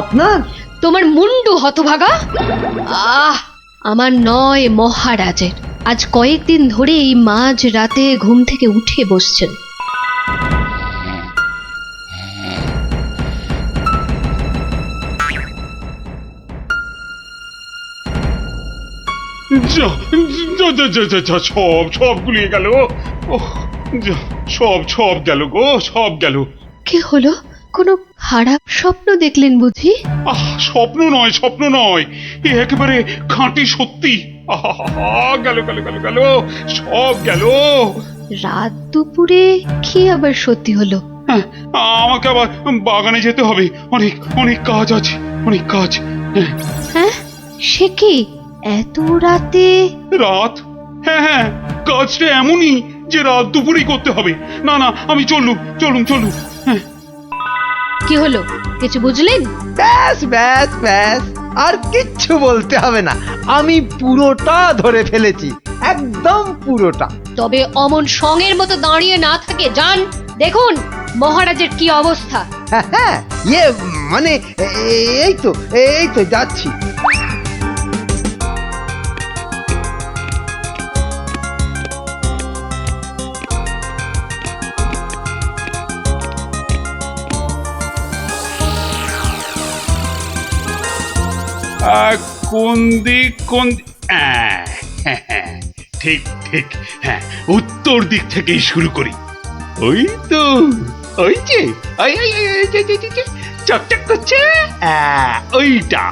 আপনার? তোমার মুন্ডু হতভাগা। আহ, আমার নয়, মহারাজের। আজ কয়েকদিন ধরে এই মাঝ রাতে ঘুম থেকে উঠে বসছেন। যা যা যা যা যা যা, সব গুলিয়ে গেল। ওহ, যা, সব গেল গো, সব গেল। কি হলো? কোনো খারাপ স্বপ্ন দেখলেন বুঝি? স্বপ্ন নয়, এ একেবারে খাঁটি সত্যি। আহা, গেল গেল গেল গেল, সব গেল। রাত দুপুরে কি আবার সত্যি হলো? হ্যাঁ, আমাকে আবার বাগানে যেতে হবে, অনেক অনেক কাজ আছে, অনেক কাজ। হ্যাঁ, সে কি এত রাতে? রাত? হ্যাঁ, কাজটা এমনই যে রাত দুপুরেই করতে হবে। না না, আমি চলুন। হ্যাঁ। কি হলো, কিছু বুঝলেন? ব্যাস ব্যাস ব্যাস, আর কিচ্ছু বলতে হবে না, আমি পুরোটা ধরে ফেলেছি, একদম পুরোটা। তবে অমন সঙের মতো দাঁড়িয়ে না থাকে, যান দেখুন মহারাজের কি অবস্থা। হ্যাঁ, ইয়ে মানে এই তো যাচ্ছি। কোন দিক ঠিক, হ্যাঁ, উত্তর দিক থেকেই শুরু করি। ওই তো, ওই যে চকচক করছে, ওইটা,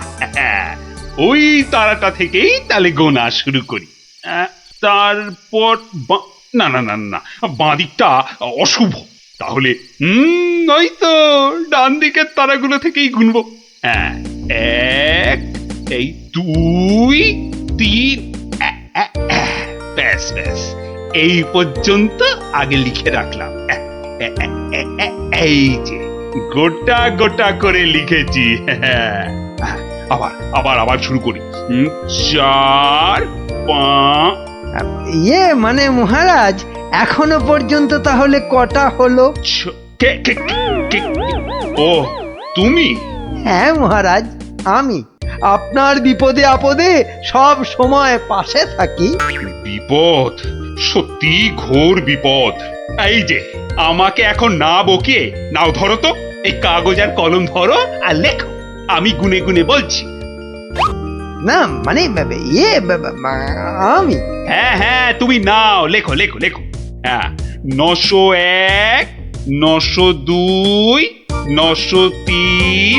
ওই তারাটা থেকেই তাহলে গোনা শুরু করি। তারপর না না না না, বাঁ দিকটা অশুভ। তাহলে ওই তো ডান দিকের তারাগুলো থেকেই গুনবো। হ্যাঁ, এক, এই 2, 3, ব্যাস এই পর্যন্ত আগে লিখে রাখলাম। এই যে গোটা করে লিখেছি। আবার শুরু করি। 4, 5। ইয়ে মানে মহারাজ, এখনো পর্যন্ত তাহলে কটা হলো? ও, তুমি? হ্যাঁ মহারাজ, আমি আপনার বিপদে আপদে সব সময় পাশে থাকি। বিপদ? সত্যি ঘোর বিপদ। এই যে আমাকে এখন না বকিয়ে নাও, ধরো তো এই কাগজ আর কলম ধরো আর লেখো, আমি গুনে গুনে বলছি। না মানে ইয়ে আমি। হ্যাঁ, তুমি নাও, লেখো। হ্যাঁ, 901, 902, 903।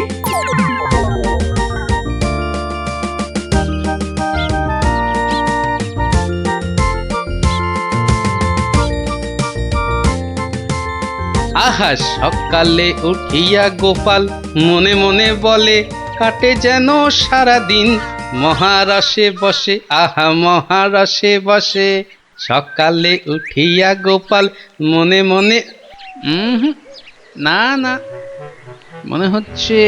আহা, সকালে উঠিয়া গোপাল মনে মনে বলে, কাটে যেন সারাদিন মহারসে বসে, আহা মহারসে বসে। সকালে উঠিয়া গোপাল মনে মনে, না না, মনে হচ্ছে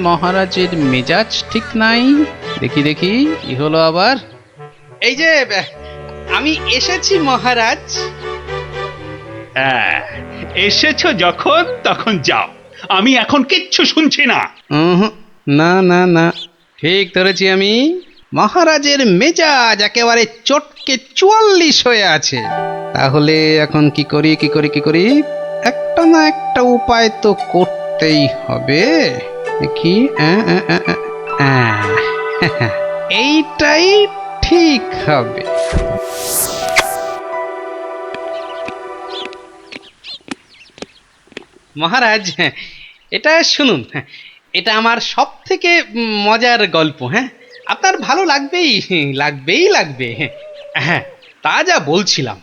মহারাজের মেজাজ ঠিক নাই। দেখি কি হলো আবার। এই যে আমি এসেছি মহারাজ। এসেছো যখন তখন যাও, আমি এখন কিচ্ছু শুনছি না। না, ঠিক ধরেছি আমি। মহারাজের মেজাজ একেবারে চটকে 44 হয়ে আছে। তাহলে এখন কি করি? একটা না একটা উপায় তো করতেই হবে। দেখি, এইটাই ঠিক হবে। মহারাজ, এটা শুনুন, এটা আমার সব থেকে মজার গল্প। হ্যাঁ, আপনার ভালো লাগবে। হ্যাঁ, তা যা বলছিলাম,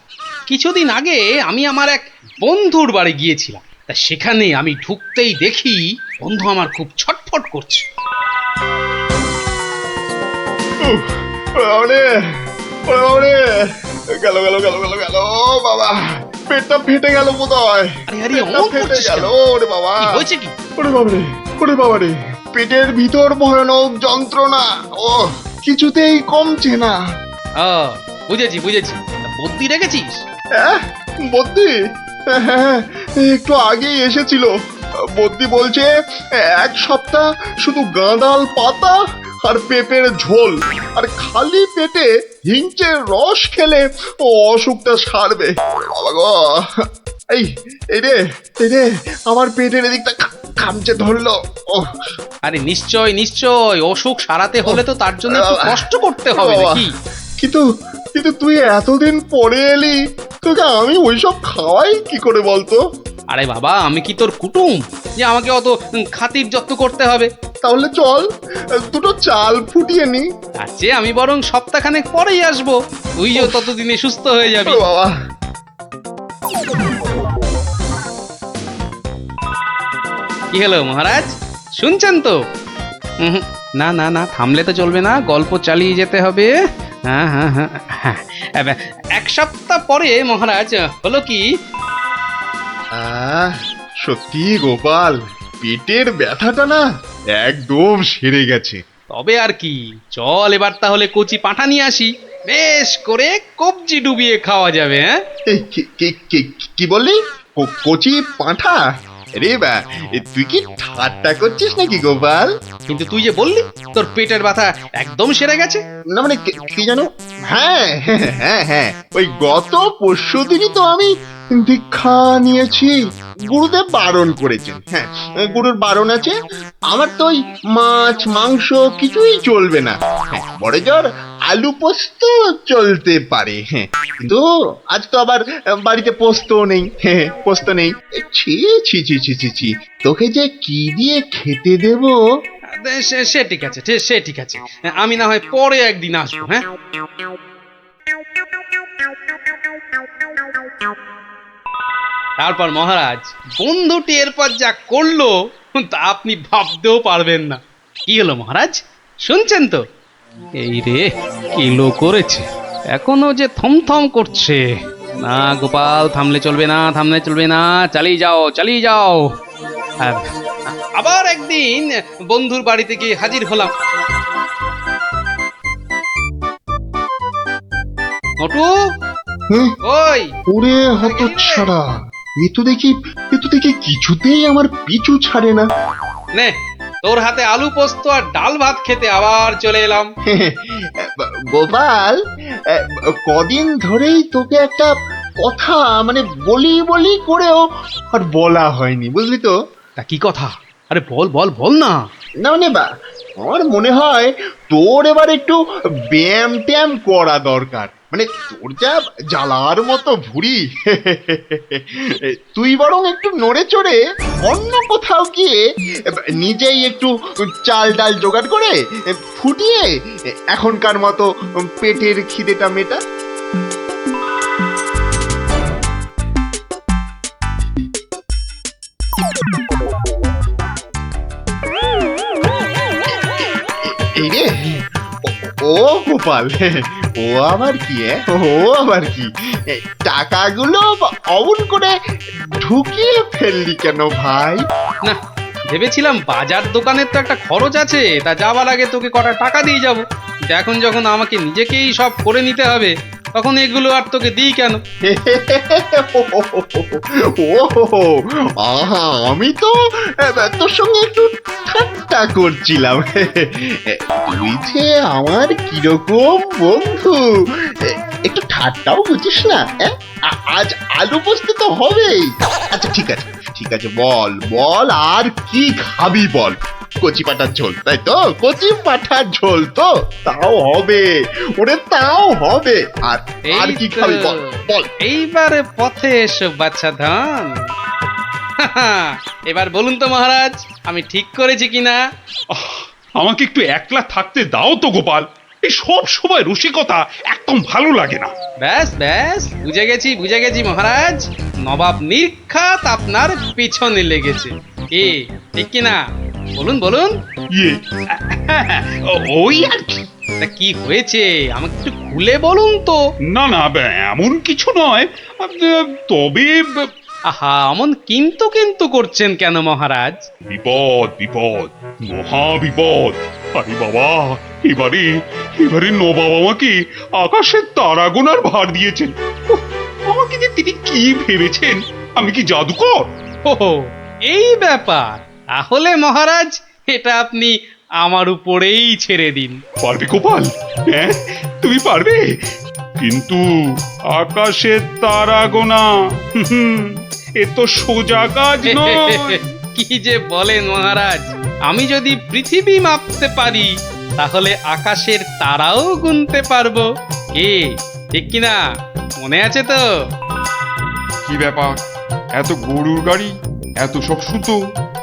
কিছুদিন আগে আমি আমার এক বন্ধুর বাড়ি গিয়েছিলাম। তা সেখানে আমি ঢুকতেই দেখি বন্ধু আমার খুব ছটফট করছে। গেল বাবা, পেটটা ফেটে গেল বোধহয়। আরে অমন করছিস কেন? ওরে বাবা, কি হয়েছে কি? ওরে বাবারে, পেটের ভিতর ভয়ানক যন্ত্রণা, ও কিছুতেই কমছে না। বুঝেছি। বুদ্ধি রেখেছিস? বুদ্ধি? হ্যাঁ, একটু আগেই এসেছিল, বদ্যি বলছে 1 সপ্তাহ শুধু গাঁদাল পাতা আর পেঁপের ঝোল আর খালি পেটে হিংচের রস খেলে অসুখটা সারবে। বাবা গো, এই এই রে আমার পেটের এদিকটা খামচে ধরলো। ওহ, আরে নিশ্চয় নিশ্চয়, অসুখ সারাতে হলে তো তার জন্য একটু কষ্ট করতে হবে বাবা, নাকি? কিন্তু কিন্তু তুই এতদিন পরে এলি, তোকে আমি ওইসব খাওয়াই কি করে বলতো? আরে বাবা, আমি কি তোর কুটুম যে আমাকে অত খাতির যত্ন করতে হবে? তাহলে চল দুটো চাল ফুটিয়ে নি। তার চেয়ে আমি বরং সপ্তাহখানেক পরেই আসবো, তুইও ততদিনে সুস্থ হয়ে যাবি। ও বাবা, কি হলো মহারাজ, শুনছেন তো? না না না, থামলে তো চলবে না, গল্প চালিয়ে যেতে হবে। হ্যাঁ হ্যাঁ হ্যাঁ হ্যাঁ, 1 সপ্তাহ পরে মহারাজ হলো কি, সত্যি গোপাল, পেটের ব্যথাটা না একদম সেরে গেছে। তবে আর কি, চল এবার তাহলে কচি পাঁঠা নিয়ে আসি, বেশ করে কবজি ডুবিয়ে খাওয়া যাবে। হ্যাঁ, এই, কি বললি? কচি পাঁঠা? রে বা, তুই কি ঠাট্টা করছিস নাকি গোপাল? কিন্তু তুই যে বললি তোর পেটের ব্যথা একদম সেরে গেছে। না মানে কি জানো, হ্যাঁ হ্যাঁ হ্যাঁ হ্যাঁ, ওই গত পরশুদিনই তো আমি দীক্ষা নিয়েছি। গুরুদেব বারণ করেছেন, হ্যাঁ গুরুর বারণ আছে। আমার তো ওই মাছ মাংস কিছুই চলবে না, হ্যাঁ বড় জোর আলু পোস্ত চলতে পারে। হ্যাঁ, কিন্তু আজ তো আবার বাড়িতে পোস্ত নেই। হ্যাঁ, পোস্ত নেই। ছি ছি ছি ছি ছি ছি, তোকে যে কি দিয়ে খেতে দেবো? সে ঠিক আছে, সে ঠিক আছে, আমি না হয় পরে একদিন আসবো। হ্যাঁ, তারপর মহারাজ বন্ধুটি এরপর যা করলো তা আপনি ভাবতেও পারবেন না। কি হলো মহারাজ, শুনছেন তো? এই রে, কিলো করেছে, এখনো যে থমথম করছে। না গোপাল, থামলে চলবে না, থামলে চলবে না, চালিয়ে যাও চালিয়ে যাও। আবার একদিন বন্ধুর বাড়িতে গিয়ে হাজির হলাম। মোটু, ওই ওরে হতচ্ছাড়া, এ তো দেখি কিছুতেই আমার পিছু ছাড়ে না। নে, তোর হাতে আলু পোস্ত আর ডাল ভাত খেতে আবার চলে এলাম। গোপাল, কদিন ধরেই তোকে একটা কথা মানে বলি করেও আর বলা হয়নি, বুঝলি তো? তা কি কথা? আরে বল বল বল না। না মানে আমার মনে হয় তোর এবার একটু ব্যায়াম ট্যায়াম করা দরকার। মানে তোর যা জ্বালার মতো ভুঁড়ি, তুই বরং একটু নড়ে চড়ে অন্য কোথাও গিয়ে নিজেই একটু চাল ডাল জোগাড় করে ফুটিয়ে এখনকার মতো পেটের খিদেটা মেটা। এই রে, ও গোপাল, ও আবার কি? ও আবার কি? টাকাগুলো অমন করে ঢুকিয়ে ফেললি কেন ভাই? না, ভেবেছিলাম বাজার দোকানের তো একটা খরচ আছে, তা যাওয়ার আগে তোকে কটা টাকা দিয়ে যাব। এখন যখন আমাকে নিজেকেই সব করে নিতে হবে, তখন এগুলো আর তোকে দিই কেন? ও আহা, আমি তো তোর সঙ্গে একটু ঠাট্টা করছিলাম। তুই যে আমার কিরকম বন্ধু, একটু ঠাট্টাও বুঝিস না? আজ আলু পোস্ত তো হবেই। আচ্ছা ঠিক আছে, বল আর কি খাবি বল? কচি পাঠার ঝোল, তাই তো? কচি পাঠার ঝোল তো তাও হবে, ওরে তাও হবে। আর কি খাবি বল? এইবারে পথে এসো বাচ্চা ধন। এবার বলুন তো মহারাজ, আমি ঠিক করেছি কিনা? আমাকে একটু একলা থাকতে দাও তো গোপাল, এই সব সময় রসিকতা একদম ভালো লাগে না। ব্যাস ব্যাস, বুঝে গেছি মহারাজ, নবাব নির্ঘাত আপনার পিছনে লেগেছে। কি ঠিক কিনা? বলুন বলুন। ইয়ে, ওই আর কি। তা কি হয়েছে আমাকে একটু খুলে বলুন তো। না না, এমন কিছু নয়, তবে আহা, অমন কিন্তু কিন্তু করছেন কেন মহারাজ? বিপদ, মহা বিপদ। আরে বাবা, এবারে নবাব আমাকে আকাশের তারা গোনার ভার দিয়েছেন। উফ, আমাকে যে তিনি কি ভেবেছেন? আমি কি জাদুকর? ওহো, এই ব্যাপার, তাহলে মহারাজ এটা আপনি আমার উপরেই ছেড়ে দিন। পারবে গোপাল? হ্যাঁ, তুমি পারবে? কিন্তু আকাশের তারা গোনা এ তো সোজা কাজ নয়। কি যে বলেন মহারাজ, আমি যদি পৃথিবী মাপতে পারি তাহলে আকাশের তারাও গুনতে পারবো। কি ঠিক কিনা, মনে আছে তো? কি ব্যাপার, এত গরুর গাড়ি, এত সব সুতো,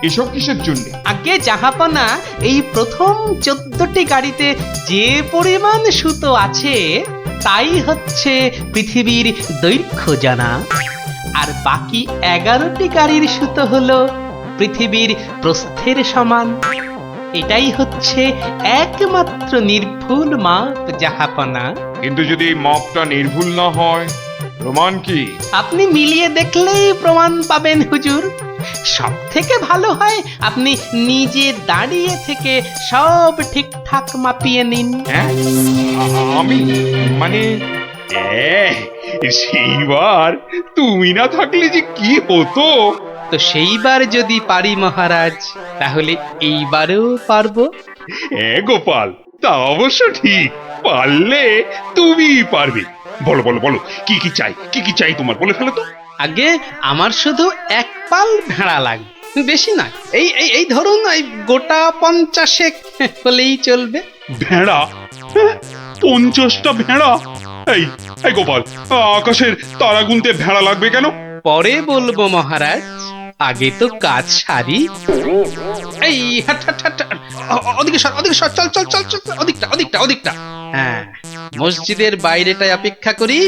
এসব কিসের জন্য? আগে জাহাপনা, এই প্রথম 14টি গাড়িতে যে পরিমাণ সুতো আছে তাই হচ্ছে পৃথিবীর দৈর্ঘ্য জানা, আর বাকি 11টি গাড়ির সুতো হলো পৃথিবীর প্রস্থের সমান। এটাই হচ্ছে একমাত্র নির্ভুল মাপ জাহাপনা। কিন্তু যদি এই মাপটা নির্ভুল না হয়, প্রমাণ কি? আপনি মিলিয়ে দেখলেই প্রমাণ পাবেন হুজুর। সব থেকে ভালো হয় আপনি নিজে দাঁড়িয়ে থেকে সব ঠিকঠাক মাপিয়ে নিন। হ্যাঁ, আমি মানে সেইবার তুমি না থাকলে যে কি হতো। তো সেইবার যদি পারি মহারাজ, তাহলে এইবারেও পারবো। হ্যাঁ গোপাল, তা অবশ্য ঠিক, পারলে তুমি পারবে। বলো বলো বলো, কি কি চাই, কি কি চাই তোমার, বলে ফেলো তো। আগে আমার শুধু এক পাল ভেড়া লাগবে, বেশি না। এই এই এই ধরুন এই গোটা 50 হলেই চলবে। ভেড়া? 50টা ভেড়া? এই এই গোপাল, আকাশের তারা গুনতে ভেড়া লাগবে কেন? পরে বলবো মহারাজ, আগে তো কাজ সারি। এই হাট হাট হাট, ওদিকে সর, ওদিকে সর, চল চল চল চল, ওদিকটা ওদিকটা ওদিকটা। হ্যাঁ, মসজিদের বাইরেটায় অপেক্ষা করি,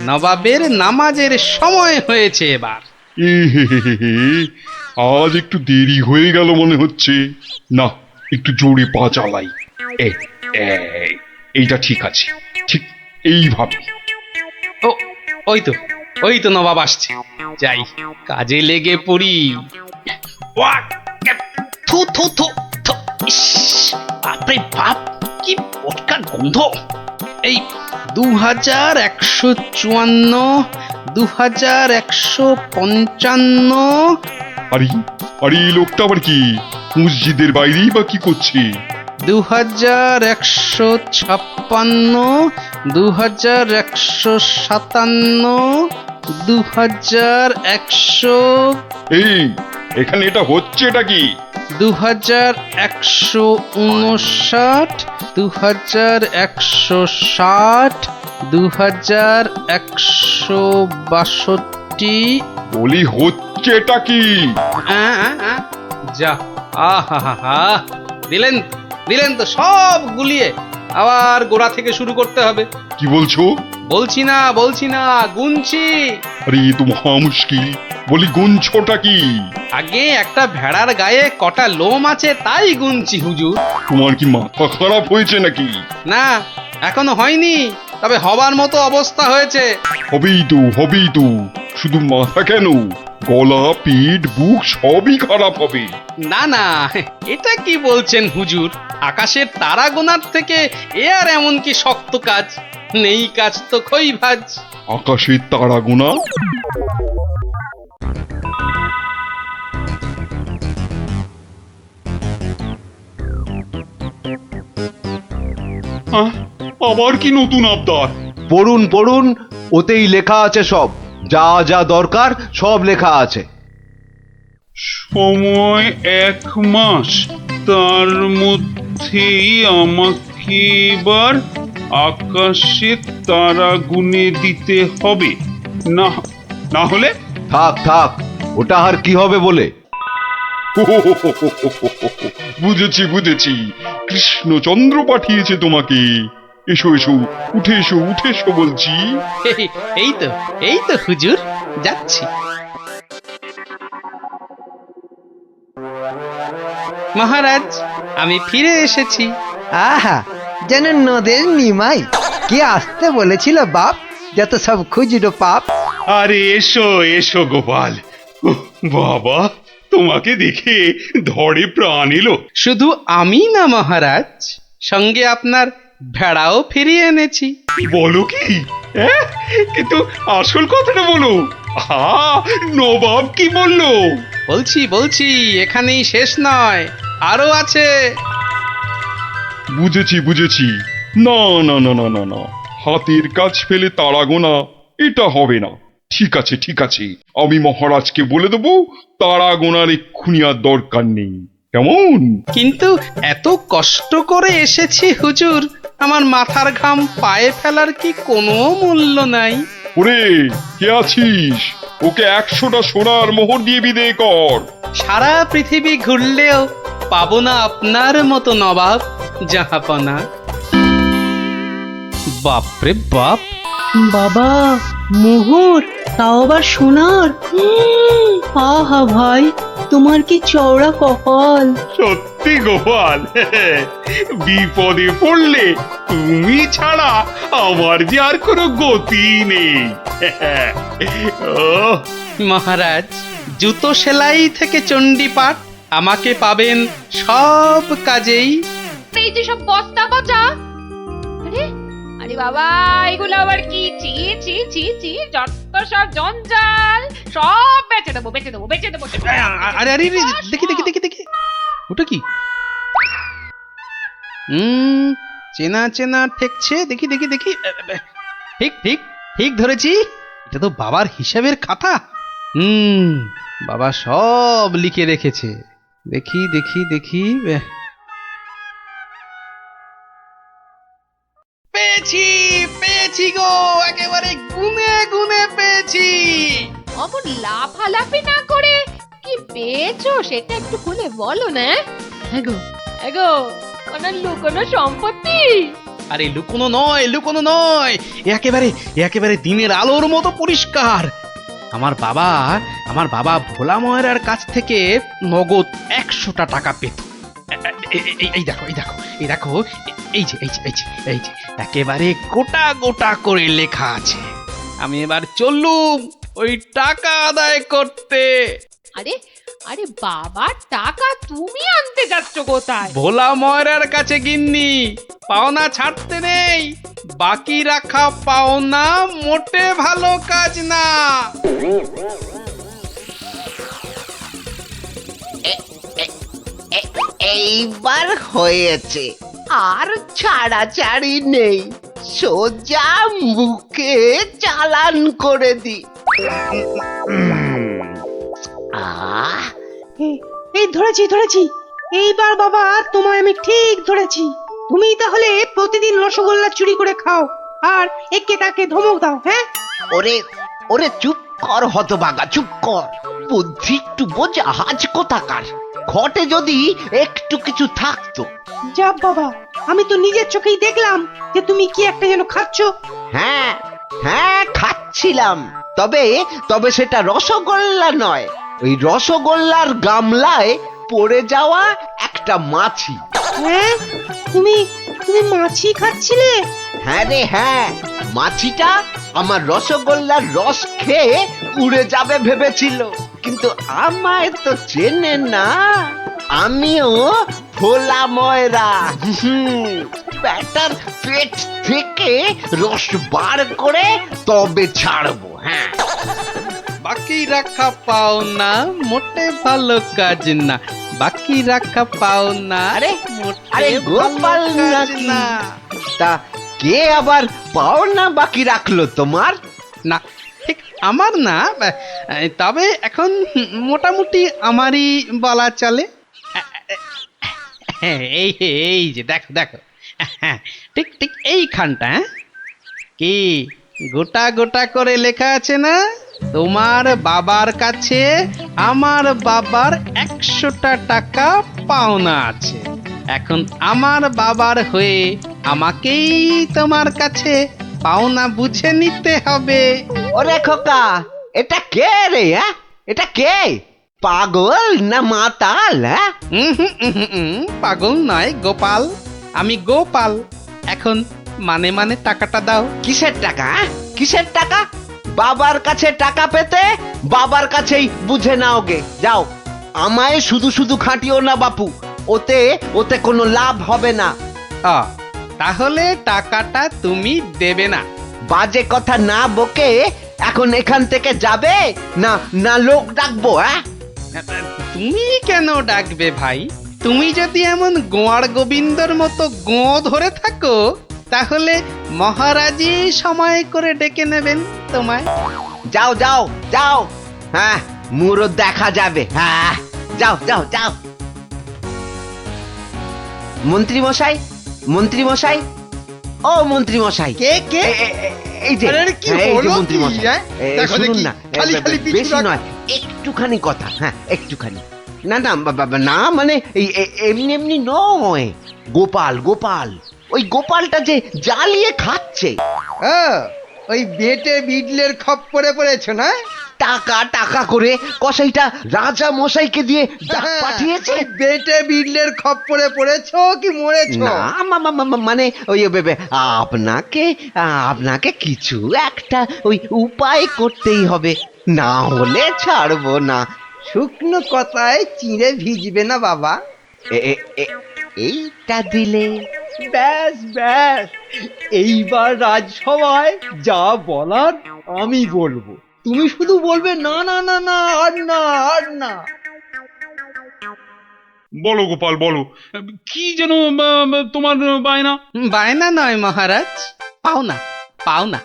নবাবের নামাজের সময় হয়েছে এবার। আজ একটু দেরি হয়ে গেল মনে হচ্ছে। না, একটু জোরে পা চালাই। এইটা ঠিক আছে, ঠিক এইভাবে। ও, ওই তো নবাব আসছে, যাই কাজে লেগে পড়ি। ওয়াক, থু থু থু থু, ইস, বাপরে বাপ, কি পটকা গন্ধ। এই 2154, 2155। আরে আরে, এই লোকটা আবার কি মসজিদের বাইরেই বা কি করছে? 2156, 2157, 2100। এই, এখানে এটা হচ্ছেটা কি? 2159, 2160, 2162। বলি হচ্ছেটা কি? যা, আহা, দিলেন দিলেন তো সব গুলিয়ে, আবার গোড়া থেকে শুরু করতে হবে। কি বলছো? বলছি না, গুনছি। আরে এ তো মহা মুশকিল, বলি গুনছোটা কি? আগে একটা ভেড়ার গায়ে কটা লোম আছে তাই গুনছি হুজুর। তোমার কি মাথা খারাপ হয়েছে নাকি? না, এখনো হয়নি, তবে হবার মতো অবস্থা হয়েছে। হবেই তো, শুধু মাথা কেন, গলা, পিঠ, বুক সবই খারাপ হবে। না, এটা কি বলছেন হুজুর? আকাশের তারা গোনার থেকে এ আর এমন কি শক্ত কাজ? নেই কাজ তো খই ভাজ। আকাশের তারা গোনা? আবার কি নতুন আবদার? পড়ুন পড়ুন, ওতেই লেখা আছে সব, যা যা দরকার সব লেখা আছে। সময় 1 মাস, তার মধ্যেই আমাকে এবার আকাশে তারা গুনে দিতে হবে, না না হলে? থাক থাক, ওটা আর কি হবে বলে। বুঝেছি, কৃষ্ণচন্দ্র পাঠিয়েছে তোমাকে। এসো উঠে এসো বলছি। এই তো হুজুর, যাচ্ছি। মহারাজ, আমি ফিরে এসেছি। আহা, যেন নদের নিমাই। কে আসতে বলেছিল বাপ, যত সব খুচরো পাপ। আরে এসো এসো গোপাল, উহ, বাবা, তোমাকে দেখে ধরে প্রাণ এলো। শুধু আমি না মহারাজ, সঙ্গে আপনার ভেড়াও ফিরিয়ে এনেছি। বলো কি? কিন্তু আসল কথাটা বলো, আহা, নবাব কি বললো? বলছি এখানেই শেষ নয়, আরো আছে। বুঝেছি। না না না না না না, হাতের কাজ ফেলে তারা গোনা এটা হবে না। ঠিক আছে, আমি মহারাজকে বলে দেবো তারা গোনার এক্ষুনি আর দরকার নেই, কেমন? কিন্তু এত কষ্ট করে এসেছি হুজুর, আমার মাথার ঘাম পায়ে ফেলার কি কোনো মূল্য নাই? ওরে কে আছিস, ওকে 100টা সোনার মোহর দিয়ে বিদেয় কর। সারা পৃথিবী ঘুরলেও পাবো না আপনার মতো নবাব জাহাপনা। বাপরে বাপ, বাবা, মোহর, তাও আবার সোনার। আহা ভাই, তোমার কি চওড়া কপাল। সত্যি গোপাল, বিপদে পড়লে তুমি ছাড়া আমার যে আর কোনো গতি নেই। ওহ, মহারাজ, জুতো সেলাই থেকে চণ্ডীপাঠ আমাকে পাবেন সব কাজেই। এই যে সব বস্তা পচা, আরে আরে বাবা, এগুলো আবার কি? চি চি চি চি, যত সব জঞ্জাল, সব বেচে দেবো। আরে আরে দেখি ওটা কি? চেনা ঠেকছে, দেখি ঠিক ধরেছি, এটা তো বাবার হিসাবের খাতা। বাবা সব লিখে রেখেছে। দেখি পেয়েছি গো, একেবারে গুনে পেয়েছি। অমন লাফালাফি না করে কি পেয়েছো সেটা একটু খুলে বলো না। এগো কোনো সম্পত্তি? আরে লুকোনো নয়, একেবারে দিনের আলোর মতো পরিষ্কার। আমার বাবা ভোলা ময়রার কাছ থেকে নগদ 100টা টাকা পেত। এই দেখো, এই যে একেবারে গোটা করে লেখা আছে। আমি এবার চললুম ওই টাকা আদায় করতে। আরে বাবার টাকা তুমি আনতে যাচ্ছ কোথায়? ভোলা ময়রার কাছে গিন্নি, পাওনা ছাড়তে নেই, বাকি রাখা পাওনা মোটে ভালো কাজ না। এইবার হয়েছে, আর ছাড়াছাড়ি নেই, সোজা মুখে চালান করে দি। এই ধরেছি, এইবার বাবা তোমায় আমি ঠিক ধরেছি। তুমি তাহলে প্রতিদিন রসগোল্লা চুরি করে খাও আর একে তাকে ধমক দাও। হ্যাঁ, ওরে চুপ কর হতভাগা, চুপ কর। বুদ্ধি একটু বোঝা, আজ কোথাকার। ঘটে যদি একটু কিছু থাকতো। যা বাবা, আমি তো নিজের চোখেই দেখলাম যে তুমি কি একটা যেন খাচ্ছ। হ্যাঁ খাচ্ছিলাম, তবে সেটা রসগোল্লা নয়, ওই রসগোল্লার গামলায় পড়ে যাওয়া একটা মাছি। হ্যাঁ, তুমি মাছি খাচ্ছিলে? হ্যাঁ রে হ্যাঁ, মাছিটা আমার রসগোল্লার রস খেয়ে উড়ে যাবে ভেবেছিল, কিন্তু আমায় তো চেনে না। আমিও ভোলা ময়রা, ব্যাটার পেট থেকে রস বার করে তবে ছাড়বো। হ্যাঁ, বাকি রাখা পাওনা মোটে ভালো কাজ না, বাকি রাখা পাওনা আরে মোটে গোপাল ভালো কাজ নাকি? না। তা কে আবার পাওনা বাকি রাখলো তোমার? না, ঠিক আমার না, তবে এখন মোটামুটি আমারই বলা চলে। এই যে দেখো, ঠিক এইখানটা। কি গোটা করে লেখা আছে না? তোমার বাবার কাছে আমার বাবার 100টা টাকা পাওনা আছে। এখন আমার বাবার হয়ে আমাকেই তোমার কাছে পাওনা বুঝে নিতে হবে। ওরে খোকা, এটা কে রে? এটা কে? পাগল না মাতাল? পাগল নয় গোপাল, আমি গোপাল। এখন মানে টাকাটা দাও। কিসের টাকা? কিসের টাকা? বাবার কাছে টাকা পেতে বাবার কাছেই বুঝে নাও গে, যাও। আমায় শুধু খাটিও না বাপু, ওতে কোনো লাভ হবে না। তাহলে টাকাটা তুমি দেবে না? বাজে কথা না বকে এখন এখান থেকে যাবে না না লোক ডাকবো? হ্যাঁ, তুমি কেন ডাকবে ভাই? তুমি যদি এমন গোয়ার গোবিন্দর মতো গো ধরে থাকো তাহলে মহারাজই সময় করে ডেকে নেবেন তোমায়। যাও যাও যাও, হ্যাঁ মুরো দেখা যাবে। হ্যাঁ, যাও যাও যাও। মন্ত্রী মশাই, মন্ত্রী মশাই, ও মন্ত্রী মশাই, কে কে? এই যে আরে কি এই যে হলো মন্ত্রী কি, মশাই, হ্যাঁ? দেখো শুনুন দেখি, না, খালি খালি পিছু বেশি রাখ- নয়, একটুখানি কথা, হ্যাঁ একটুখানি। না না না, মানে এমনি এমনি নয়, গোপাল গোপাল, ওই গোপালটা যে জ্বালিয়ে খাচ্ছে। ওই বেটে বিডলের খপ্পরে পড়েছ না? টাকা টাকা করে কসাইটা রাজা মশাইকে দিয়ে ডাক হ্যাঁ, পাঠিয়েছে। ওই বেটে বিডলের খপ্পরে পড়েছো কি মরেছো? না মানে ওই আপনাকে আপনাকে কিছু একটা ওই উপায় করতেই হবে, না হলে ছাড়বো না। শুকনো কথায় চিঁড়ে ভিজবে না বাবা। এইটা দিলে ব্যাস ব্যাস, এইবার রাজসভায় যা বলার আমি বলবো, তুমি শুধু বলবে না না না না, আর না আর না। বলো গোপাল বলো, কি যেন তোমার বায়না? বায়না নয় মহারাজ, পাওনা পাওনা,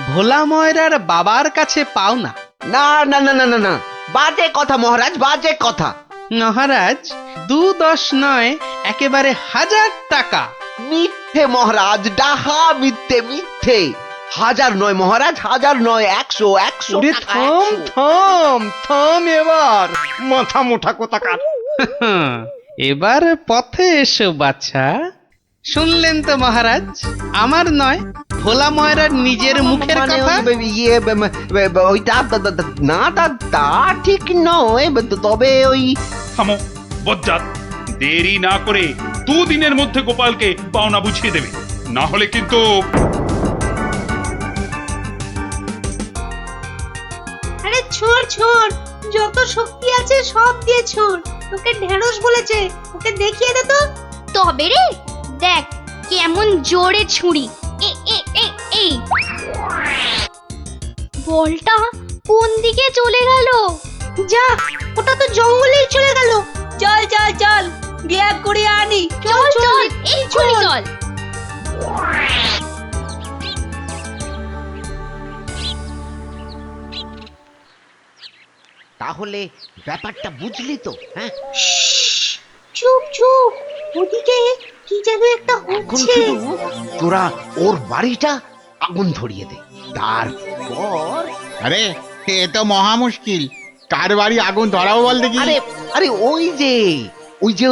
ভোলা ময়রার বাবার কাছে পাওনা। না না না না না না, বাজে কথা মহারাজ, বাজে কথা। মহারাজ 2-10 নয়, একেবারে 1000 টাকা। মিথ্যে মহারাজ, ডাহা মিথ্যে মিথ্যে। 1000 নয় মহারাজ, 1000 নয়, 100 100 ওরে টাকা, থাম 100। থাম থাম, এবার মাথা মোটা কোথাকার। এবার পথে এসো বাছা। শুনলেন তো মহারাজ, আমার নয়, ভোলা ময়রার নিজের মুখের মানে কথা। ওইটা না, তা ঠিক নয়, তবে ওই থামো বজ্জাত, দেরি না করে 2 দিনের মধ্যে গোপালকে পাওনা বুঝিয়ে দেবে, না হলে কিন্তু আরে ছোড় ছোড়, যত শক্তি আছে সব দিয়ে ছোড়। তোকে ঢেঁড়স বলেছে, ওকে দেখিয়ে দে তো। তবে রে দেখ কেমন জোরে ছুরি। এই বলটা কোন দিকে চলে গেল? যা, ওটা তো জঙ্গলেই চলে গেল। চল চল চল, গিয়ে করে আনি। চল চল এই ছুরি চল। তাহলে ব্যাপারটা বুঝলি তো? হ্যাঁ, চুপ চুপ, ওদিকে কি যেন একটা এখন হচ্ছে। শুধু তোরা ওর বাড়িটা আগুন ধরিয়ে দে, তারপর আরে এ তো মহা মুশকিল, কার বাড়ি আগুন ধরাবো বল দেখি। আরে আরে ওই যে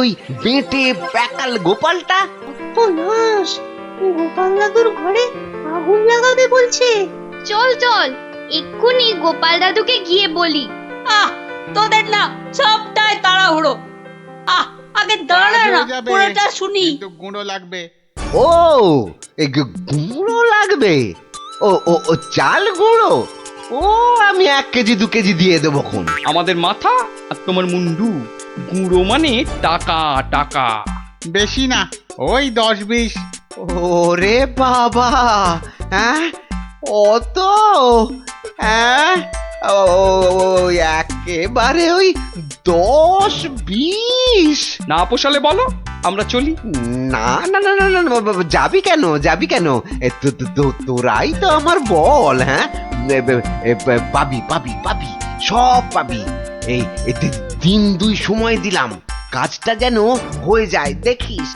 ওই বেটে প্যাকাল গোপালটা। ও নাশ, গোপাল দাদুর ঘরে আগুন লাগাবে বলছে। চল চল এক্ষুনি গোপাল দাদুকে গিয়ে বলি। তোদের না সবটাই তাড়াহুড়ো। আগে দাঁড়া না, পুরোটা শুনি। কিন্তু গুঁড়ো লাগবে। ও এই গুঁড়ো লাগবে? ও ও ও চাল গুঁড়ো? ও আমি 1 কেজি 2 কেজি দিয়ে দেবো খন। আমাদের মাথা আর তোমার মুন্ডু, গুঁড়ো মানে টাকা টাকা। বেশি না, ওই 10-20। ওরে বাবা, হ্যাঁ অত? হ্যাঁ, ওই একেবারে ওই 10-20। না পোষালে বলো, আমরা চলি। না না না না না না, যাবি কেন যাবি কেন? তোরাই তো আমার বল। হ্যাঁ, পাবি পাবি পাবি, সব পাবি। এই 1-2 সময় দিলাম, কাজটা যেন হয়ে যায়, দেখিস।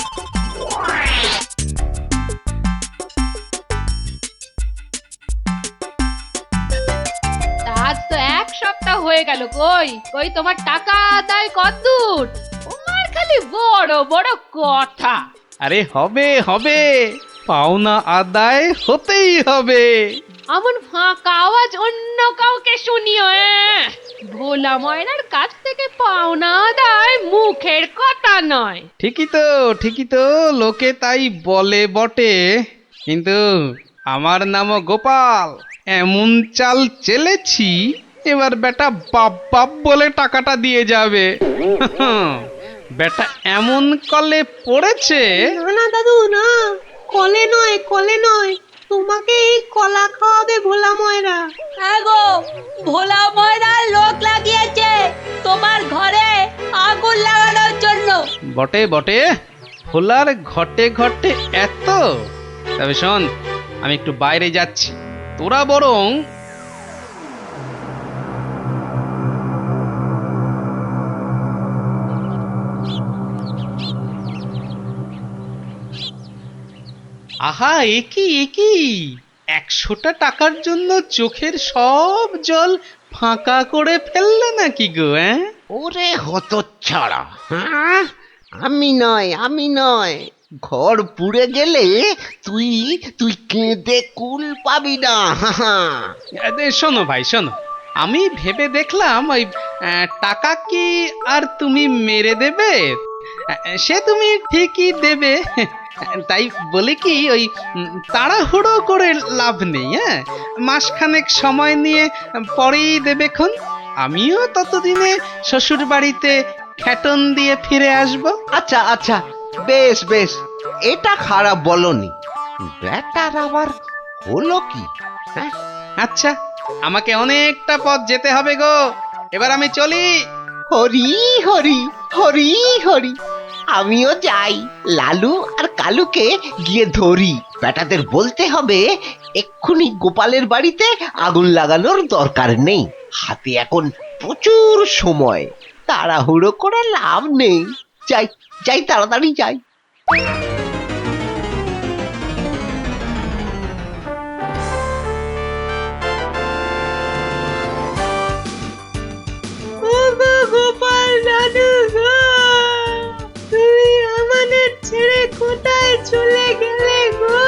আজ তো 1 সপ্তাহ হয়ে গেল, কই কই তোমার টাকা আদায় কতদূর? তোমার খালি বড় বড় কথা। আরে হবে হবে, পাওনা আদায় হতেই হবে। এমন ফাঁকা আওয়াজ অন্য কাউকে শুনিও। ভোলা ময়নার কাছ থেকে পাওনা আদায় মুখের কথা নয়। ঠিকই তো, লোকে তাই বলে বটে, কিন্তু আমার নামও গোপাল। এমন চাল চেলেছি, এবার বেটা বাপ বাপ বলে টাকাটা দিয়ে যাবে। বেটা এমন কলে পড়েছে। না না দাদু না, কলে নয় কলে নয়, তোমাকে এই কলা খাওয়াবে ভোলা ময়রা। হ্যাঁ গো, ভোলা ময়রার লোক লাগিয়েছে তোমার ঘরে আগুন লাগানোর জন্য। বটে বটে, ভোলার ঘটে ঘটে এত। তবে শোন, আমি একটু বাইরে যাচ্ছি, তোরা বরং আহা, একই 100টা টাকার জন্য চোখের সব জল ফাঁকা করে ফেললে নাকি গো? ওরে হতচ্ছাড়া, হ্যাঁ? আমি নয় ঘর পুড়ে গেলে তুই তুই কেঁদে কুল পাবি না। শোনো ভাই শোনো, আমি ভেবে দেখলাম ওই টাকা কি আর তুমি মেরে দেবে? সে তুমি ঠিকই দেবে, তাই বলে কি ওই তাড়াহুড়ো করে লাভ নেই। হ্যাঁ, মাসখানেক সময় নিয়ে পরেই দেবেক্ষণ। আমিও ততদিনে শ্বশুর বাড়িতে খ্যাটন দিয়ে ফিরে আসবো। আচ্ছা আচ্ছা, বেশ বেশ, এটা খারাপ বলনি। ব্যাটার আবার হলো কি? হ্যাঁ, আচ্ছা, আমাকে অনেকটা পথ যেতে হবে গো, এবার আমি চলি। হরি হরি হরি হরি, আমিও যাই, লালু আর কালুকে গিয়ে ধরি। বেটাদের বলতে হবে এক্ষুনি গোপালের বাড়িতে আগুন লাগানোর দরকার নেই, হাতে এখন প্রচুর সময়, তাড়াহুড়ো করে লাভ নেই। যাই যাই, তাড়াতাড়ি যাই। গোপাল দাদু গো, তুমি আমাদের ছেড়ে কোথায় চলে গেলে গো?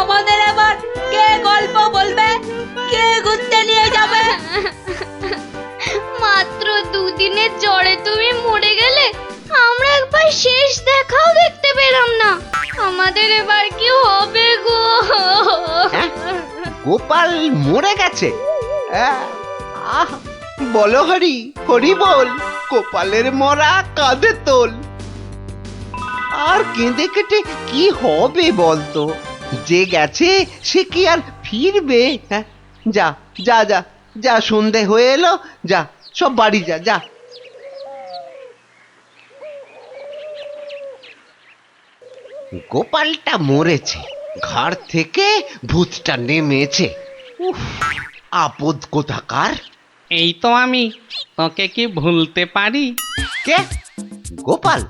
আমাদের এবার কে গল্প বলবে, কে ঘুরতে নিয়ে যাবে? মাত্র দুদিনের জ্বরে তুমি মরে গেলে, আমরা একবার শেষ দেখাও দেখতে পেলাম না। আমাদের এবার কি হবে গো? গোপাল মরে গেছে? আহ, বলো হরি হরি বল, গোপালের মরা কাঁধে তোল। আর কেঁদে কেটে কি হবে বলতো? যে গেছে সে কি আর ফিরবে? হ্যাঁ, যা যা যা যা, সন্ধে হয়ে এলো, যা সব বাড়ি যা যা। গোপালটা মরেছে, ঘাড় থেকে ভূতটা নেমেছে। উফ, আপদ কোথাকার। এই তো আমি, তোকে কি ভুলতে পারি? কে? গোপাল?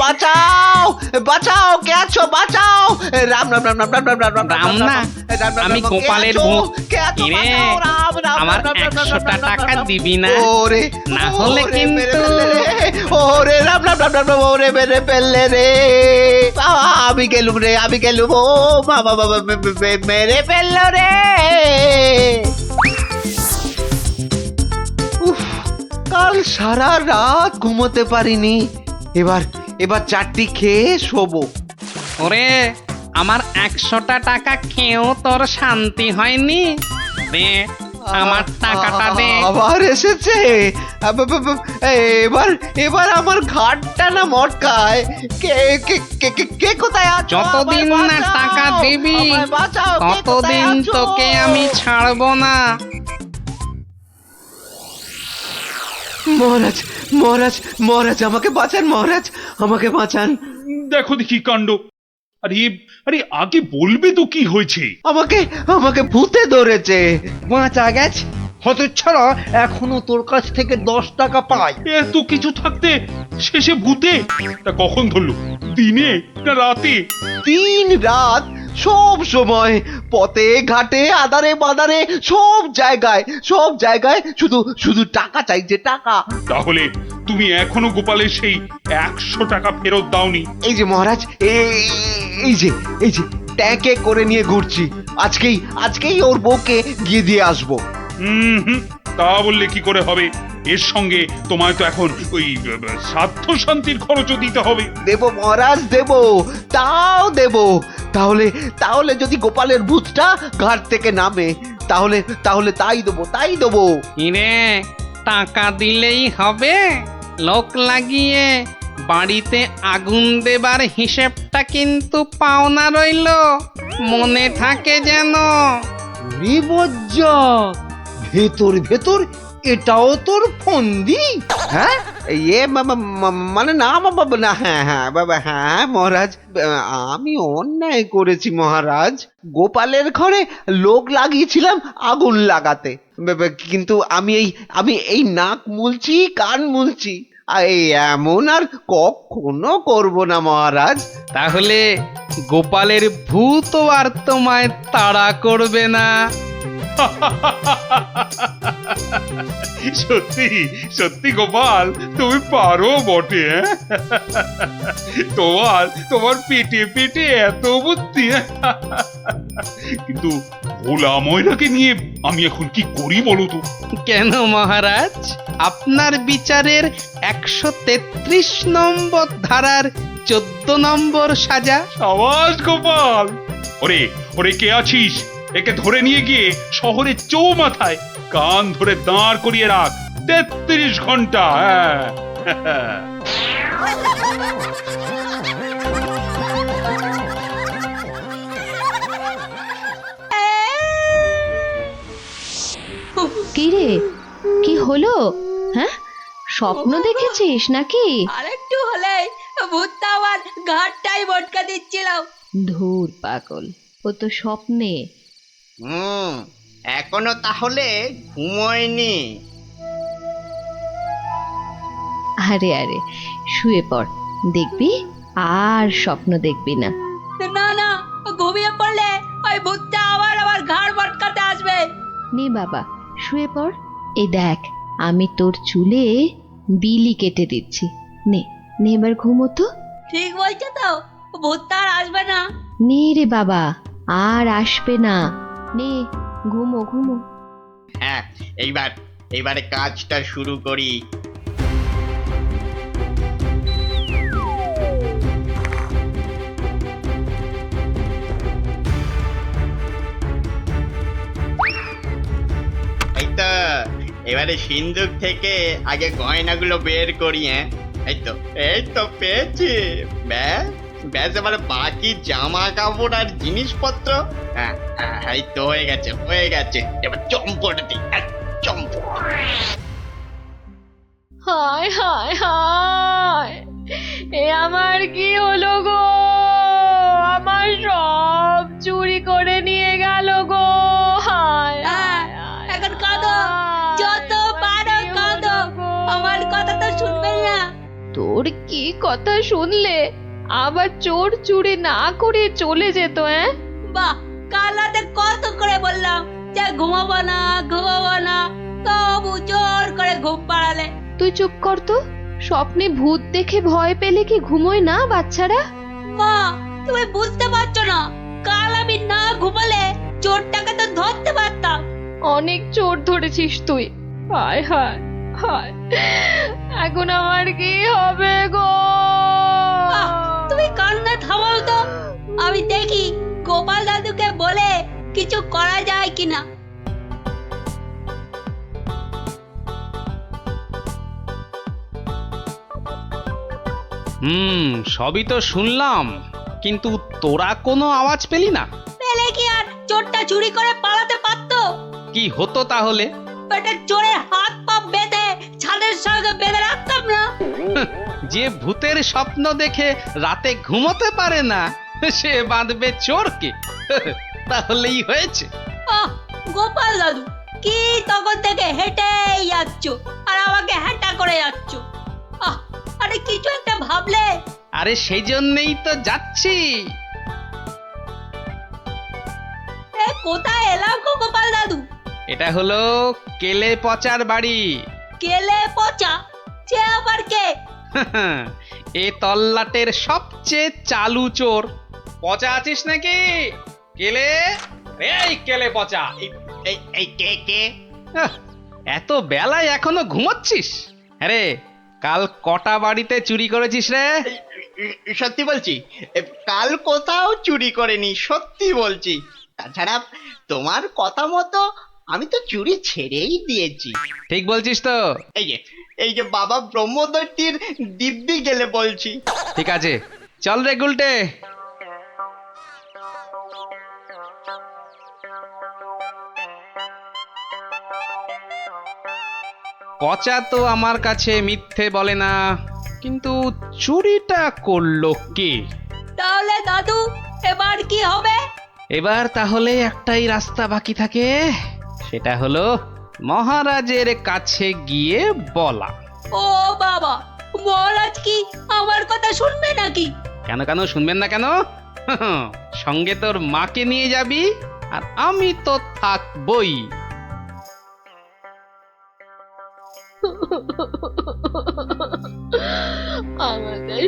বাঁচাও বাঁচাও, কে আছো? বাঁচাও! রাম রাম রাম রাম রাম রাম রাম রাম রাম না, আমি গোপালের ভূত। কিরে, আমার 100টা টাকা দিবি না? ওরে, না হলে কিন্তু ওরে রাম রাম রাম রাম রাম, ওরে মেরে ফেললে রে, আমি গেলুম রে, আমি গেলুম, ও বাবা বাবা, মেরে ফেললো রে। উফ, কাল সারা রাত ঘুমোতে পারিনি, এবার চারটি খেয়ে শোবো। ওরে, আমার 100টা টাকা খেয়েও তোর শান্তি হয়নি? দে আমার টাকাটা দে। আবার এসেছে? এবার আমার ঘাটটা না মটকায়। কে কে কে কে কে কোথায় আছো? যতদিন না টাকা দিবি ততদিন তোকে আমি ছাড়বো না। মহারাজ মহারাজ মহারাজ, আমাকে বাঁচান মহারাজ, আমাকে বাঁচান। দেখো দেখি কাণ্ড। আরে আরে, আগে বলবে তো কি হয়েছে? আমাকে ভূতে ধরেছে। বাঁচা গেছে হতচ্ছাড়া, এখনো তোর কাছ থেকে 10 টাকা পাই। এত কিছু থাকতে শেষে ভূতে? তা কখন ধরলো, দিনে না রাতে? 3 রাত, সব সময়, পথে ঘাটে আদারে বাদারে, সব জায়গায় শুধু শুধু টাকা চাইছে, টাকা। তাহলে তুমি এখনো গোপালের সেই 100 টাকা ফেরত দাওনি? এই যে মহারাজ, এই যে ট্যাঁকে করে নিয়ে ঘুরছি, আজকেই ওর বউকে গিয়ে দিয়ে আসবো। হুম, তা বললে কি করে হবে? এর সঙ্গে তোমায় তো এখন ওই সাধ্য শান্তির খরচও দিতে হবে। দেব মহারাজ, দেব, তাও দেব। তাহলে যদি গোপালের ভূতটা ঘাট থেকে নামে, তাহলে তাই দেবো। ইরে, টাকা দিলেই হবে? লোক লাগিয়ে বাড়িতে আগুন দেবার হিসেবটা কিন্তু পাওনা রইল, মনে থাকে যেন। ওরে বজ্জাত, ভেতর ভেতর এটাও তোর ফন্দি? হ্যাঁ ইয়ে মানে না বাবা, না, হ্যাঁ হ্যাঁ বাবা, হ্যাঁ মহারাজ, আমি অন্যায় করেছি মহারাজ। গোপালের ঘরে লোক লাগিয়েছিলাম আগুন লাগাতে, কিন্তু আমি এই নাক মুলছি, কান মুলছি, এই এমন আর কখনো করব না মহারাজ। তাহলে গোপালের ভূত আর তোমায় তাড়া করবে না। সত্যি সত্যি গোপাল, তুমি পারো বটে। তোমার পেটে পেটে এত বুদ্ধি। কিন্তু ভোলা ময়নাকে নিয়ে আমি এখন কি করি বলো তো? কেন মহারাজ, আপনার বিচারের 133 নম্বর ধারার 14 নম্বর সাজা। সাবাস গোপাল। ওরে ওরে, কে আছিস? একে ধরে নিয়ে গিয়ে শহরের চৌমাথায় কান ধরে দাঁড় করিয়ে রাখ 33 ঘন্টা। হ্যাঁ কি রে, কি হলো? হ্যাঁ, স্বপ্ন দেখেছিস নাকি? আরেকটু হলে ভূতটা আমার ঘাটটাই বটকা দিচ্ছিল। ধুর পাগল, ও তো স্বপ্নে। এখনো তাহলে ঘুমোয়নি? আরে আরে, শুয়ে পড়, দেখবি আর স্বপ্ন দেখবি না। না না, ঘুমিয়ে পড়লে ওই ভূতটা আবার আমার ঘাড় বটকাতে আসবে। নে বাবা, শুয়ে পড়। এই দেখ, আমি তোর চুলে বিলি কেটে দিচ্ছি। নে নে, এবার ঘুমো তো। ঠিক বলছো তো, ভূতটা আর আসবে না? নে রে বাবা, আর আসবে না। নে, ঘুমো ঘুমো। হ্যাঁ, এইবারে কাজটা শুরু করি। এই তো, এবারে সিন্দুক থেকে আগে গয়নাগুলো বের করি। হ্যাঁ, এই তো পেয়েছি। ব্যাস ব্যাস, এবারে বাকি জামা কাপড় আর জিনিসপত্র। হ্যাঁ এই তো হয়ে গেছে। এবার চম্পট দিই, চম্পট। হায় হায় হায়, এ আমার কি হলো গো? আমার সব চুরি করে নিয়ে গেল গো। হায় এখন কাঁদো, যত পারো কাঁদো, আমার কথা তো শুনবে না। তোর কি কথা শুনলে আবার চোর চুরি না করে চলে যেত? বাহ, কাল রাতে কত করে বললাম যে ঘুমাবো না, তবু জোর করে ঘুম পাড়ালে। তুই চুপ কর তো। স্বপ্নে ভূত দেখে ভয় পেলে কি ঘুমোয় না বাচ্চারা? মা, তুমি বুঝতে পারছো না, কাল আমি না ঘুমালে চোরটাকে তো ধরতে পারতাম। অনেক চোর ধরেছিস তুই। হায় হায় হায়, এখন আমার কি হবে গো? তুমি কান্না থামাও তো, আমি দেখি গোপাল দাদুকে বলে কিছু করা যায় কিনা। সবই তো শুনলাম, কিন্তু তোরা কোনো আওয়াজ পেলি না? পেলে কি আর চোরটা চুরি করে পালাতে পারতো? কি হতো তাহলে? পেটের চোরের হাত পা বেঁধে ছাদের সঙ্গে বেঁধে রাখতাম না। যে ভূতের স্বপ্ন দেখে রাতে ঘুমোতে পারে না, সে বাঁধবে চোরকে। তাহলেই হয়েছে। গোপাল দাদু, কি তখন থেকে হেঁটেই যাচ্ছ আর আমাকে হ্যাঁটা করে যাচ্ছ? আরে কিছু একটা ভাবলে। আরে সেই জন্যই তো যাচ্ছি। কোথায় এলাম গো গোপাল দাদু? এটা হলো কেলে পচার বাড়ি। কেলে পচা? সে আবার কে? এ তল্লাটের সবচেয়ে চালু চোর। পচা আছিস নাকি? কেলে, এই কেলে পচা। এই কে? এত বেলায় এখনো ঘুমোচ্ছিস? আরে কাল কটা বাড়িতে চুরি করেছিস রে? সত্যি বলছি, কাল কোথাও চুরি করেনি, সত্যি বলছি। তাছাড়া তোমার কথা মতো আমি তো চুরি ছেড়েই দিয়েছি। ঠিক বলছিস তো? এই যে এই যে বাবা ব্রহ্মদৈত্যের দিব্যি গেলে বলছি। ঠিক আছে, চল রে গুলটে। পচা তো আমার কাছে মিথ্যে বলে না, কিন্তু চুরিটা করলো কে? তাহলে দাদু এবার কি হবে? এবার তাহলে একটাই রাস্তা বাকি থাকে, সেটা হলো মহারাজের কাছে গিয়ে বলা। ও বাবা, মহারাজ কি আমার কথা শুনবে নাকি? কেন কেন শুনবেন না কেন? সঙ্গে তোর মাকে নিয়ে যাবি, আর আমি তো থাকবই। আমাদের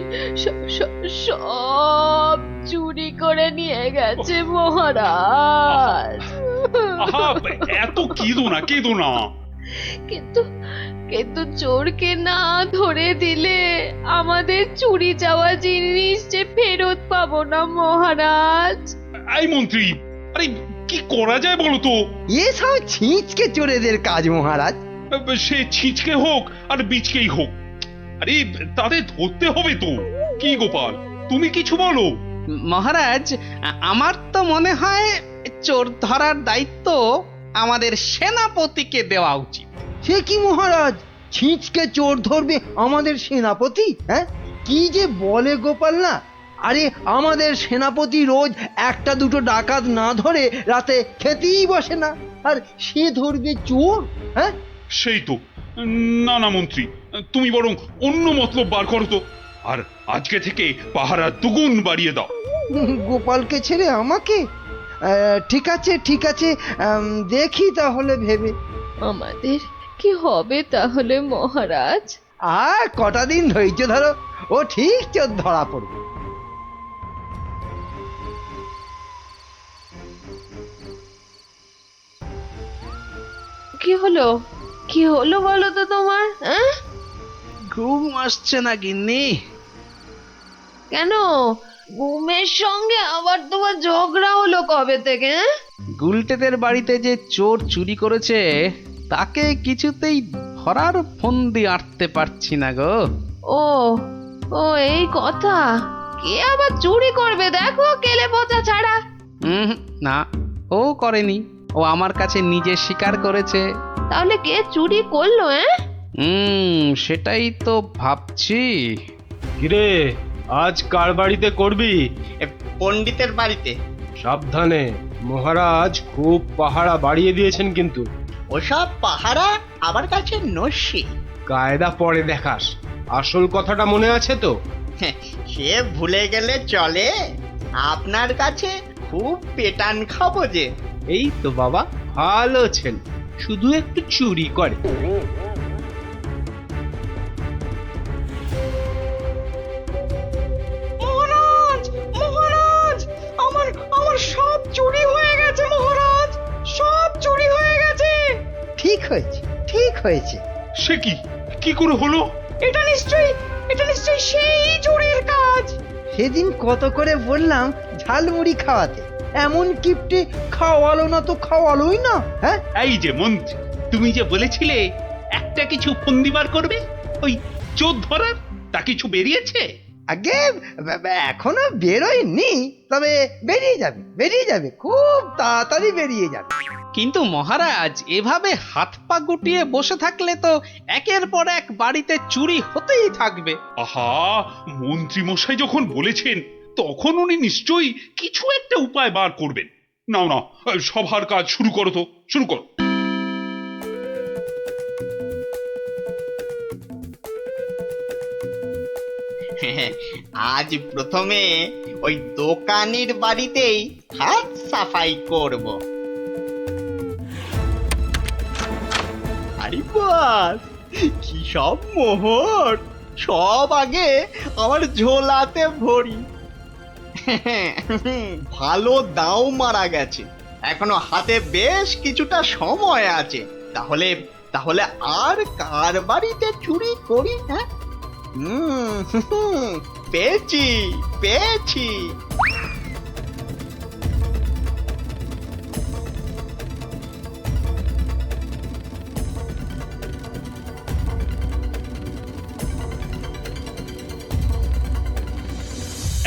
সব চুরি করে নিয়ে গেছে মহারাজ। আহা, এত কেঁদো না। কিন্তু কিন্তু চোরকে না ধরে দিলে আমাদের চুরি যাওয়া জিনিস যে ফেরত পাবো না মহারাজ। এই মন্ত্রী, আরে কি করা যায় বলো তো? এসব ছিঁচকে চোরেদের কাজ মহারাজ। সে ছিচকে হোক আর বিচকেই হোক, আরে তাদের ধরতে হবে তো। কি গোপাল, তুমি কিছু বলো। মহারাজ, আমার তো মনে হয় চোর ধরার দায়িত্ব আমাদের সেনাপতিকে দেওয়া উচিত। সে কি মহারাজ, ছিঁচকে চোর ধরবে আমাদের সেনাপতি? হ্যাঁ, কি যে বলে গোপাল না। আরে আমাদের সেনাপতি রোজ একটা দুটো ডাকাত না ধরে রাতে খেতেই বসে না, আর সে ধরবে চোর? হ্যাঁ, সেই তো। না না মন্ত্রী, তুমি বরং অন্য মতলব বার করো তো, আর আজকে থেকে পাহারা দুগুণ বাড়িয়ে দাও। গোপালকে ছেড়ে আমাকে? ঠিক আছে ঠিক আছে, দেখি তাহলে ভেবে। আমাদের কি হবে তাহলে মহারাজ? আর কটা দিন ধৈর্য ধরো, ও ঠিক চোর ধরা পড়বে। কি হলো, কি হলো বলো তো তোমার? হ্যাঁ, ঘুম আসছে না গিন্নি? কেন ঘুমের সঙ্গে আবার তোমার ঝগড়া হলো কবে থেকে? গুলটেদের বাড়িতে যে চোর চুরি করেছে তাকে কিছুতেই ধরার ফন্দি আঁটতে পারছি না গো। ও ও এই কথা। কে আবার চুরি করবে দেখো, কেলে পচা ছাড়া। না, ও করেনি, ও আমার কাছে নিজে স্বীকার করেছে। তাহলে কে চুরি করলো? সেটাই তো ভাবছি। কিরে, আজ কার বাড়িতে করবি? পণ্ডিতের বাড়িতে। সাবধানে, মহারাজ খুব পাহারা বাড়িয়ে দিয়েছেন কিন্তু। ওসব পাহারা আমার কাছে নস্যি। কায়দা পরে দেখাস, আসল কথাটা মনে আছে তো? সে ভুলে গেলে চলে? আপনার কাছে খুব পেটান খাবো যে। এই তো বাবা, ভালো ছেলে, শুধু একটু চুরি করে। মহারাজ, মহারাজ, আমার সব চুরি হয়ে গেছে মহারাজ, সব চুরি হয়ে গেছে। ঠিক হয়েছে ঠিক হয়েছে। সে কি, কি করে হলো? এটা নিশ্চয়ই সেই চোরের কাজ। সেদিন কত করে বললাম ঝালমুড়ি খাওয়াতে, এমন কিপটে খাওয়ালো না তো খাওয়ালোই না। হ্যাঁ, এই যে মন্ত্রী, তুমি যে বলেছিলে একটা কিছু ফন্দি বার করবে ওই চোর ধরার, তা কিছু বেরিয়েছে? আগে এখনো বেরোয়নি, তবে বেরিয়ে যাবে, খুব তাড়াতাড়ি বেরিয়ে যাবে। কিন্তু মহারাজ, এভাবে হাত পা গুটিয়ে বসে থাকলে তো একের পর এক বাড়িতে চুরি হতেই থাকবে। আহা, মন্ত্রী মশাই যখন বলেছেন তখন উনি নিশ্চয়ই কিছু একটা উপায় বার করবেন। নাও না, সভার কাজ শুরু করো তো, শুরু করো। আজ প্রথমে ওই দোকানের বাড়িতেই হাত সাফাই করব। আরে বাস, কি সব মোহর! সব আগে আমার ঝোলাতে ভরি। ভালো দাও মারা গেছে, এখনো হাতে বেশ কিছুটা সময় আছে। তাহলে তাহলে আর কার বাড়িতে চুরি করি? হ্যাঁ, পেয়েছি পেয়েছি।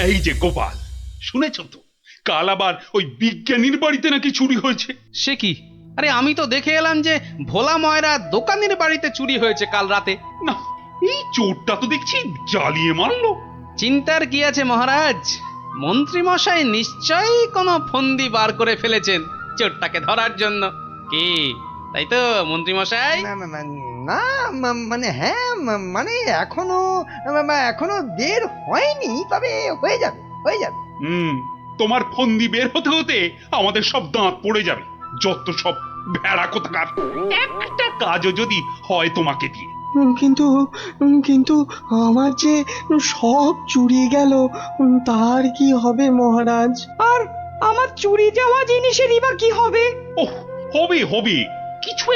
এই যে গোপাল, শুনেছ তো কাল আবার ওই বিজ্ঞানীর বাড়িতে নাকি চুরি হয়েছে। সে কি? আরে আমি তো দেখে এলাম যে ভোলা ময়রা দোকানের বাড়িতে চুরি হয়েছে কাল রাতে। না, এই চোরটা তো দেখছি জ্বালিয়ে মারলো। চিন্তার কি আছে মহারাজ, মন্ত্রী মশাই নিশ্চয়ই কোনো ফন্দি বার করে ফেলেছেন চোরটাকে ধরার জন্য। কি তাই তো মন্ত্রী মশাই? না মানে হ্যাঁ মানে এখনো বের হয়নি, তবে হয়ে যাবে হয়ে যাবে। তোমার ফন্দি বের হতে হতে আমাদের সব দাঁত পড়ে যাবে। যত সব ভেড়া কোথাকার, একটা কাজও যদি হয় তোমাকে দিয়ে। কিন্তু আমার যে সব চুরি গেল, তার কি হবে মহারাজ? আর আমার চুরি যাওয়া জিনিসেরই বা কি হবে? ওহ, হবে হবে, কিছু